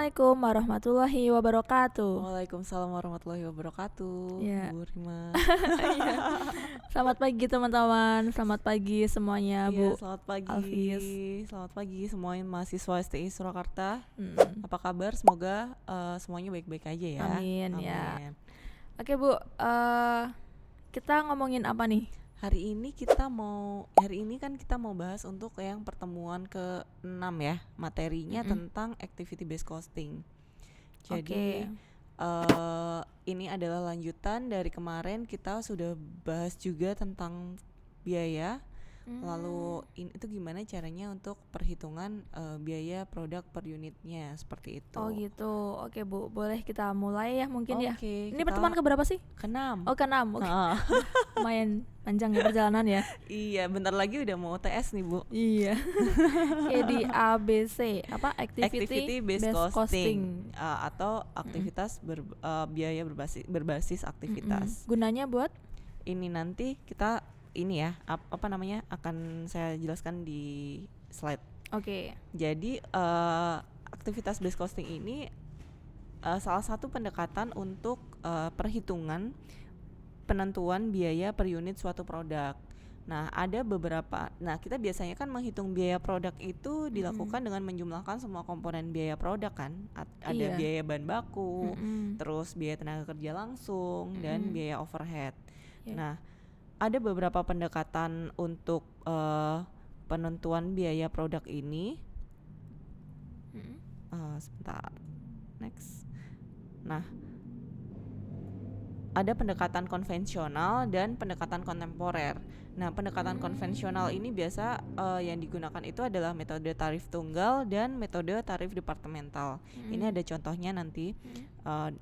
Assalamualaikum warahmatullahi wabarakatuh. Waalaikumsalam warahmatullahi wabarakatuh, Ya, Bu Rima. iya. Selamat pagi teman-teman. Selamat pagi semuanya, Iya, Bu selamat pagi. Alfius. Selamat pagi semuanya mahasiswa STI Surakarta. Hmm, Apa kabar? Semoga semuanya baik-baik aja ya. Amin ya. Amin. Oke, Bu. Kita ngomongin apa nih? Hari ini kan kita mau bahas untuk yang pertemuan ke-6 ya. Materinya tentang activity based costing. Jadi Oke. ini adalah lanjutan dari kemarin kita sudah bahas juga tentang biaya. Lalu itu gimana caranya untuk perhitungan biaya produk per unitnya seperti itu. Oh gitu. Oke, Bu. Boleh kita mulai ya mungkin ya. Oke, Ini kita pertemuan keberapa sih? ke-6. Oh, ke-6. Oke. Lumayan panjang ya perjalanan ya. Iya, bentar lagi udah mau TS nih, Bu. Iya. Kayak di ABC, apa? Activity based costing, atau aktivitas biaya berbasis aktivitas. Gunanya buat? Ini nanti kita apa namanya akan saya jelaskan di slide. Oke. Jadi aktivitas based costing ini salah satu pendekatan untuk perhitungan penentuan biaya per unit suatu produk. Nah, ada beberapa. Nah, kita biasanya kan menghitung biaya produk itu dilakukan dengan menjumlahkan semua komponen biaya produk kan. Ada Iya. biaya bahan baku, terus biaya tenaga kerja langsung dan biaya overhead. Iya. Nah, ada beberapa pendekatan untuk penentuan biaya produk ini. Sebentar, next. Nah, ada pendekatan konvensional dan pendekatan kontemporer. Nah, pendekatan konvensional ini biasa yang digunakan itu adalah metode tarif tunggal dan metode tarif departemental. Ini ada contohnya nanti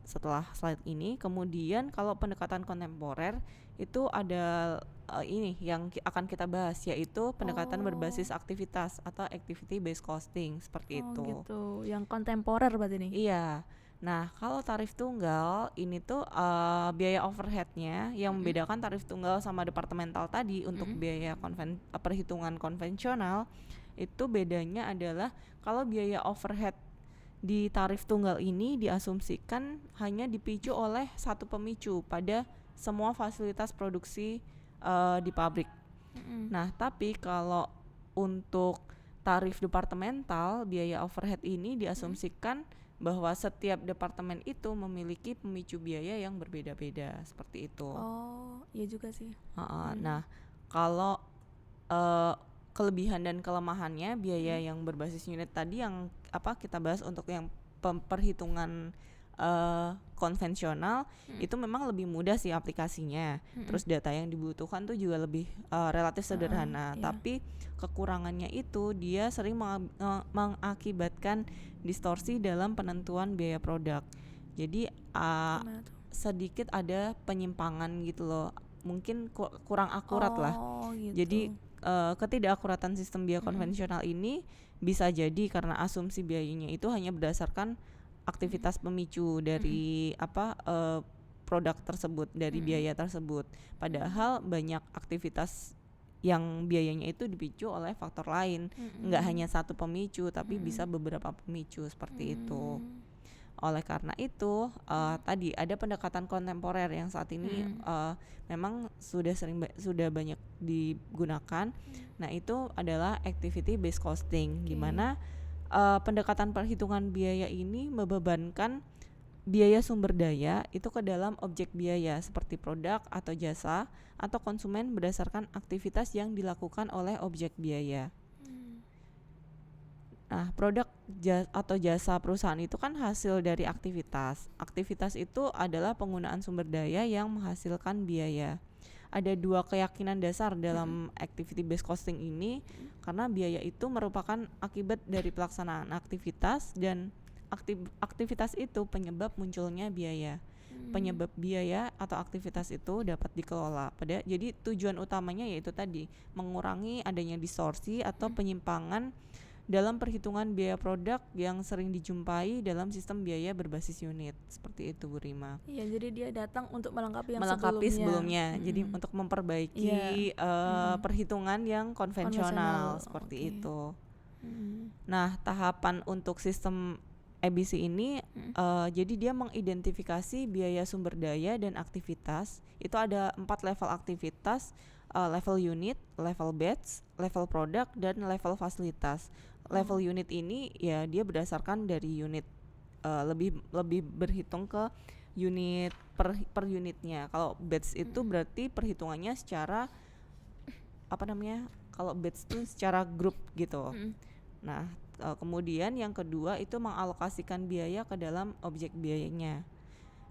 setelah slide ini. Kemudian kalau pendekatan kontemporer itu ada ini yang akan kita bahas, yaitu pendekatan berbasis aktivitas atau activity based costing seperti itu. Gitu. Yang kontemporer berarti nih. Iya. Nah, kalau tarif tunggal ini tuh biaya overheadnya yang membedakan tarif tunggal sama departemental tadi untuk biaya perhitungan konvensional itu bedanya adalah kalau biaya overhead di tarif tunggal ini diasumsikan hanya dipicu oleh satu pemicu pada semua fasilitas produksi di pabrik. Nah, tapi kalau untuk tarif departemental biaya overhead ini diasumsikan bahwa setiap departemen itu memiliki pemicu biaya yang berbeda-beda seperti itu. Oh, iya juga sih. Nah, kalau kelebihan dan kelemahannya biaya yang berbasis unit tadi yang kita bahas untuk yang perhitungan konvensional itu memang lebih mudah sih aplikasinya. Terus data yang dibutuhkan tuh juga lebih relatif sederhana. Tapi kekurangannya itu dia sering mengakibatkan distorsi dalam penentuan biaya produk. Jadi sedikit ada penyimpangan gitu loh. Mungkin kurang akurat lah. Gitu. Jadi ketidakakuratan sistem biaya konvensional ini bisa jadi karena asumsi biayanya itu hanya berdasarkan aktivitas pemicu dari produk tersebut, dari biaya tersebut. Padahal banyak aktivitas yang biayanya itu dipicu oleh faktor lain, nggak hanya satu pemicu, tapi bisa beberapa pemicu seperti itu. Oleh karena itu, tadi ada pendekatan kontemporer yang saat ini memang sudah banyak digunakan. Nah, itu adalah activity based costing, di mana pendekatan perhitungan biaya ini membebankan biaya sumber daya itu ke dalam objek biaya seperti produk atau jasa atau konsumen berdasarkan aktivitas yang dilakukan oleh objek biaya. Nah, produk atau jasa perusahaan itu kan hasil dari aktivitas. Aktivitas itu adalah penggunaan sumber daya yang menghasilkan biaya. Ada dua keyakinan dasar dalam activity based costing ini, karena biaya itu merupakan akibat dari pelaksanaan aktivitas dan aktivitas itu penyebab munculnya biaya. Penyebab biaya atau aktivitas itu dapat dikelola. Jadi tujuan utamanya yaitu tadi mengurangi adanya distorsi atau penyimpangan dalam perhitungan biaya produk yang sering dijumpai dalam sistem biaya berbasis unit. Seperti itu, Bu Rima. Iya, jadi dia datang untuk melengkapi sebelumnya. Jadi untuk memperbaiki perhitungan yang konvensional seperti itu. Nah, tahapan untuk sistem ABC ini jadi dia mengidentifikasi biaya sumber daya dan aktivitas. Itu ada 4 level aktivitas, level unit, level batch, level produk, dan level fasilitas. Level unit ini ya dia berdasarkan dari unit, lebih berhitung ke unit per unitnya. Kalau batch itu berarti perhitungannya secara kalau batch itu secara grup gitu. Nah, kemudian yang kedua itu mengalokasikan biaya ke dalam objek biayanya.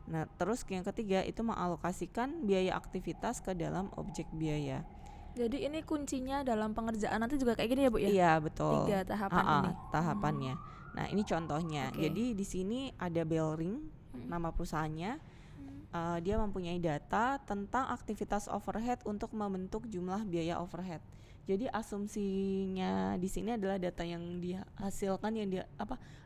Nah, terus yang ketiga itu mengalokasikan biaya aktivitas ke dalam objek biaya. Jadi ini kuncinya dalam pengerjaan nanti juga kayak gini ya Bu ya? Iya, betul. 3 tahapan ini. Tahapannya. Nah, ini contohnya. Oke. Jadi di sini ada Bellring, nama perusahaannya. Dia mempunyai data tentang aktivitas overhead untuk membentuk jumlah biaya overhead. Jadi asumsinya di sini adalah data yang dihasilkan,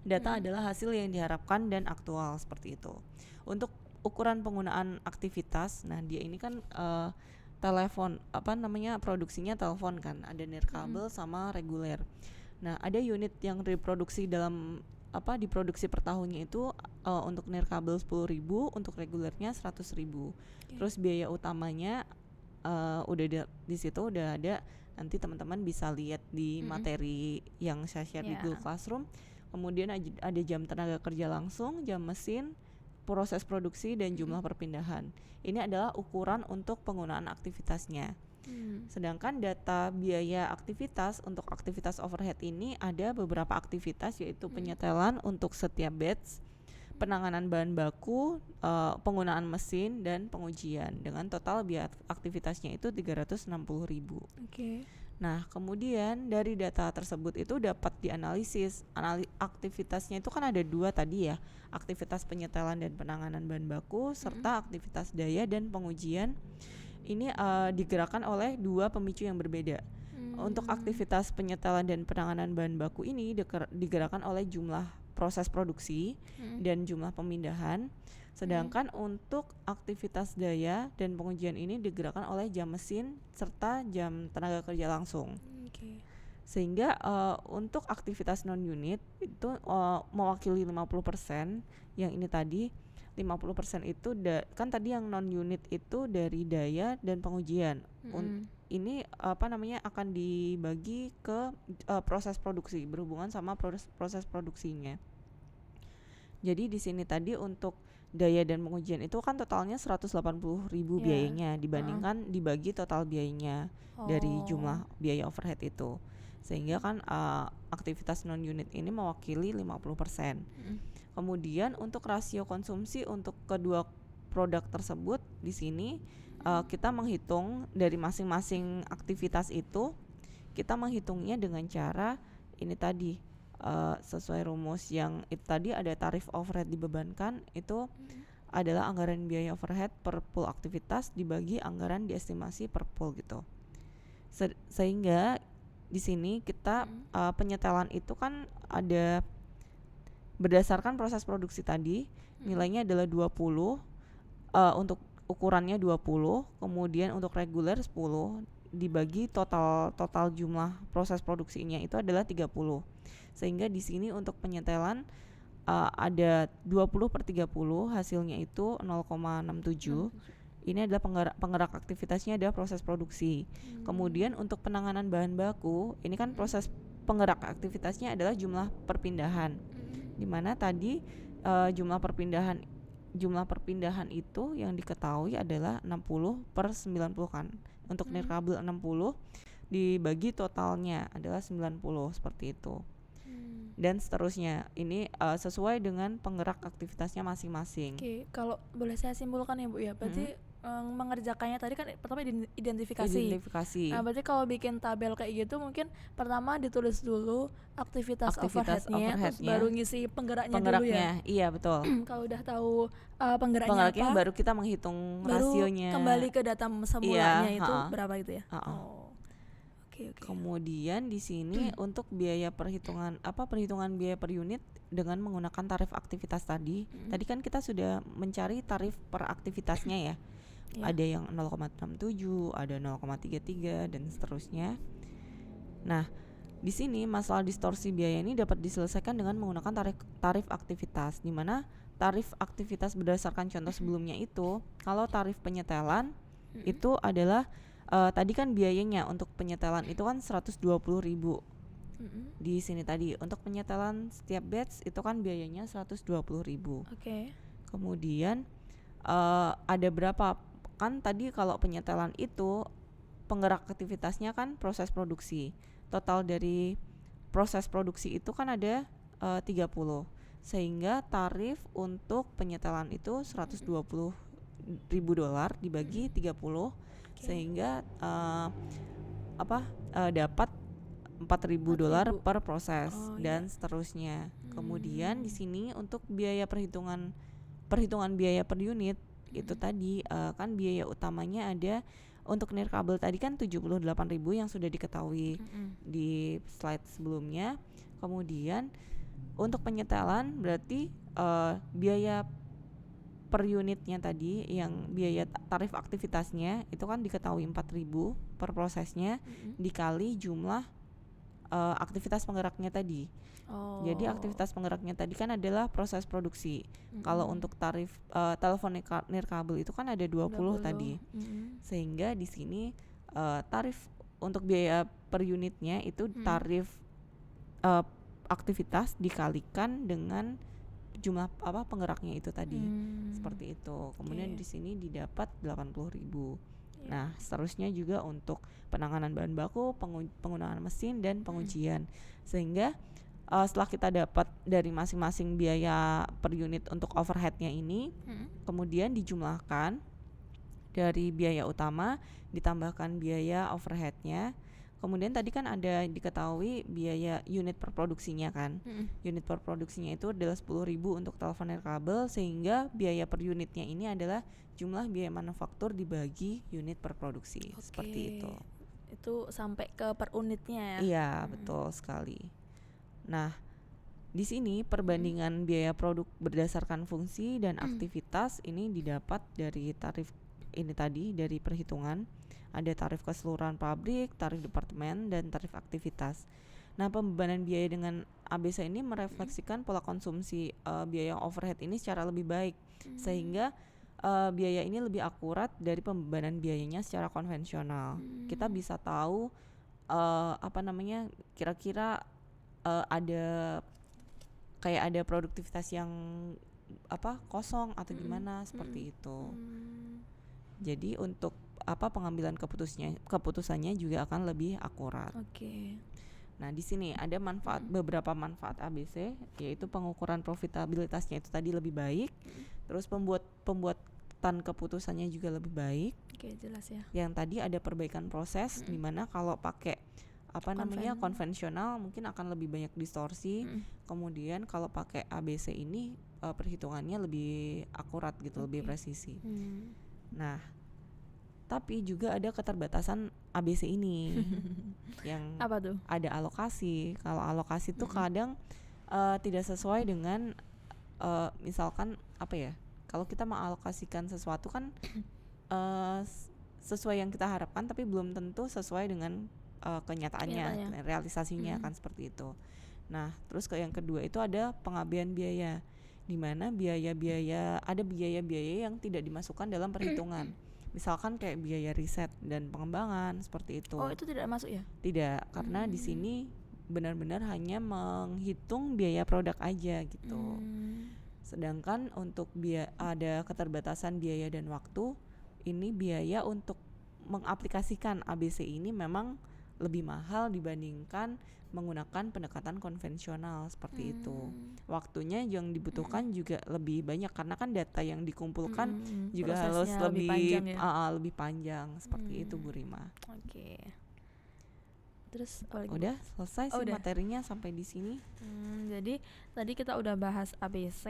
data adalah hasil yang diharapkan dan aktual seperti itu. Untuk ukuran penggunaan aktivitas, nah dia ini kan telepon, produksinya telepon kan, ada nirkabel sama reguler. Nah, ada unit yang diproduksi diproduksi per tahunnya itu untuk nirkabel 10.000, untuk regulernya 100.000. Terus biaya utamanya udah di situ udah ada, nanti teman-teman bisa lihat di materi yang saya share di Google Classroom. Kemudian ada jam tenaga kerja langsung, jam mesin, proses produksi, dan jumlah perpindahan. Ini adalah ukuran untuk penggunaan aktivitasnya. Sedangkan data biaya aktivitas untuk aktivitas overhead ini ada beberapa aktivitas, yaitu penyetelan untuk setiap batch, penanganan bahan baku, penggunaan mesin, dan pengujian, dengan total biaya aktivitasnya itu 360.000. Nah, kemudian dari data tersebut itu dapat dianalisis. Aktivitasnya itu kan ada 2 tadi ya, aktivitas penyetelan dan penanganan bahan baku, serta aktivitas daya dan pengujian. Ini digerakkan oleh 2 pemicu yang berbeda. Untuk aktivitas penyetelan dan penanganan bahan baku ini digerakkan oleh jumlah proses produksi dan jumlah pemindahan. Sedangkan untuk aktivitas daya dan pengujian ini digerakkan oleh jam mesin serta jam tenaga kerja langsung. Sehingga untuk aktivitas non unit itu mewakili 50%. Yang ini tadi 50% itu kan tadi yang non unit itu dari daya dan pengujian. Ini akan dibagi ke proses produksi, berhubungan sama proses produksinya. Jadi di sini tadi untuk daya dan pengujian itu kan totalnya 180.000 biayanya, dibandingkan dibagi total biayanya dari jumlah biaya overhead itu. Sehingga kan aktivitas non unit ini mewakili 50%. Kemudian untuk rasio konsumsi untuk kedua produk tersebut di sini kita menghitung dari masing-masing aktivitas itu, kita menghitungnya dengan cara ini tadi, sesuai rumus yang itu tadi, ada tarif overhead dibebankan itu adalah anggaran biaya overhead per pool aktivitas dibagi anggaran diestimasi per pool gitu. Sehingga di sini kita penyetelan itu kan ada berdasarkan proses produksi tadi, nilainya adalah 20, untuk ukurannya 20, kemudian untuk reguler 10, dibagi total jumlah proses produksinya itu adalah 30. Sehingga di sini untuk penyetelan ada 20/30, hasilnya itu 0,67. Ini adalah penggerak aktivitasnya adalah proses produksi. Kemudian untuk penanganan bahan baku, ini kan proses penggerak aktivitasnya adalah jumlah perpindahan. Di mana tadi jumlah perpindahan itu yang diketahui adalah 60/90 kan. Untuk nirkabel 60 dibagi totalnya adalah 90, seperti itu. Dan seterusnya. Ini sesuai dengan penggerak aktivitasnya masing-masing. Oke, kalau boleh saya simpulkan ya Bu ya, berarti mengerjakannya tadi kan pertama identifikasi. Nah, berarti kalau bikin tabel kayak gitu mungkin pertama ditulis dulu aktivitas overheadnya, terus baru ngisi penggeraknya dulu ya. Iya, betul. Kalau udah tahu penggeraknya apa, baru kita menghitung rasionya. Kembali ke data semulanya itu berapa gitu ya. Okay. Kemudian di sini untuk biaya perhitungan biaya per unit dengan menggunakan tarif aktivitas tadi. Tadi kan kita sudah mencari tarif per aktivitasnya ya. Ada yang 0,67, ada 0,33 dan seterusnya. Nah, Di sini masalah distorsi biaya ini dapat diselesaikan dengan menggunakan tarif aktivitas, di mana tarif aktivitas berdasarkan contoh sebelumnya itu, kalau tarif penyetelan itu adalah tadi kan biayanya untuk penyetelan itu kan 120.000. Di sini tadi untuk penyetelan setiap batch itu kan biayanya 120.000. Kemudian ada berapa kan tadi kalau penyetelan itu penggerak aktivitasnya kan proses produksi. Total dari proses produksi itu kan ada 30. Sehingga tarif untuk penyetelan itu $120.000 dibagi 30, sehingga dapat $4.000 per proses dan seterusnya. Kemudian di sini untuk biaya perhitungan biaya per unit itu tadi kan biaya utamanya ada untuk nirkabel tadi kan 78.000 yang sudah diketahui di slide sebelumnya. Kemudian untuk penyetelan berarti biaya per unitnya tadi yang biaya tarif aktivitasnya itu kan diketahui 4.000 per prosesnya dikali jumlah aktivitas penggeraknya tadi. Jadi aktivitas penggeraknya tadi kan adalah proses produksi. Kalau untuk tarif telepon nirkabel itu kan ada 20 tadi. Sehingga di sini tarif untuk biaya per unitnya itu tarif aktivitas dikalikan dengan jumlah penggeraknya itu tadi. Seperti itu. Kemudian di sini didapat 80.000. Nah, seterusnya juga untuk penanganan bahan baku, penggunaan mesin dan pengujian. Sehingga setelah kita dapat dari masing-masing biaya per unit untuk overheadnya ini, kemudian dijumlahkan dari biaya utama ditambahkan biaya overheadnya. Kemudian tadi kan ada diketahui biaya unit per produksinya kan. Unit per produksinya itu adalah 10.000 untuk telepon nirkabel, sehingga biaya per unitnya ini adalah jumlah biaya manufaktur dibagi unit per produksi. Seperti itu. Itu sampai ke per unitnya ya. Iya, betul sekali. Nah, di sini perbandingan biaya produk berdasarkan fungsi dan aktivitas ini didapat dari tarif ini tadi, dari perhitungan. Ada tarif keseluruhan pabrik, tarif departemen, dan tarif aktivitas. Nah, pembebanan biaya dengan ABC ini merefleksikan pola konsumsi biaya overhead ini secara lebih baik, sehingga biaya ini lebih akurat dari pembebanan biayanya secara konvensional. Kita bisa tahu kira-kira ada kayak ada produktivitas yang kosong atau gimana seperti itu. Jadi untuk pengambilan keputusannya juga akan lebih akurat. Nah, di sini ada beberapa manfaat ABC, yaitu pengukuran profitabilitasnya itu tadi lebih baik, terus pembuatan keputusannya juga lebih baik. Jelas ya. Yang tadi ada perbaikan proses, di mana kalau pakai konvensional mungkin akan lebih banyak distorsi. Kemudian kalau pakai ABC ini perhitungannya lebih akurat gitu, lebih presisi. Nah, tapi juga ada keterbatasan ABC ini yang apa tuh? Ada alokasi. Kalau alokasi tuh kadang tidak sesuai dengan misalkan kalau kita mengalokasikan sesuatu kan sesuai yang kita harapkan, tapi belum tentu sesuai dengan kenyataannya, realisasinya kan seperti itu. Nah, terus yang kedua itu ada pengabaian biaya, di mana ada biaya-biaya yang tidak dimasukkan dalam perhitungan. Misalkan kayak biaya riset dan pengembangan seperti itu. Itu tidak masuk ya? Tidak, karena di sini benar-benar hanya menghitung biaya produk aja gitu. Sedangkan untuk ada keterbatasan biaya dan waktu, ini biaya untuk mengaplikasikan ABC ini memang lebih mahal dibandingkan menggunakan pendekatan konvensional seperti itu. Waktunya yang dibutuhkan juga lebih banyak karena kan data yang dikumpulkan juga harus lebih panjang seperti itu, Bu Rima. Terus udah selesai sih materinya sampai di sini. Jadi tadi kita udah bahas ABC,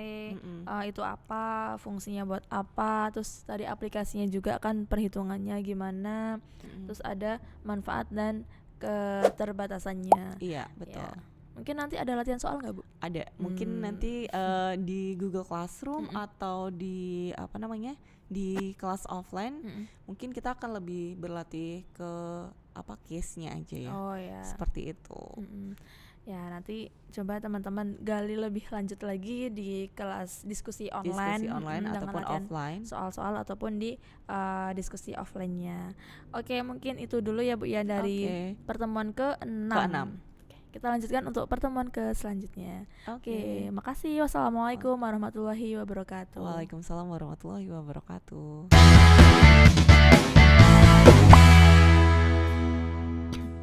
itu apa, fungsinya buat apa, terus tadi aplikasinya juga kan perhitungannya gimana, terus ada manfaat dan keterbatasannya. Iya, betul. Ya. Mungkin nanti ada latihan soal nggak, Bu? Ada. Mungkin nanti di Google Classroom atau di di kelas offline, mungkin kita akan lebih berlatih ke case-nya aja ya. Oh ya. Seperti itu. Ya nanti coba teman-teman gali lebih lanjut lagi di kelas diskusi online ataupun offline, soal-soal ataupun di diskusi offline-nya. Oke, mungkin itu dulu ya Bu ya dari pertemuan ke-6. Kita lanjutkan untuk pertemuan ke selanjutnya. Oke, makasih. Wassalamualaikum warahmatullahi wabarakatuh. Waalaikumsalam warahmatullahi wabarakatuh.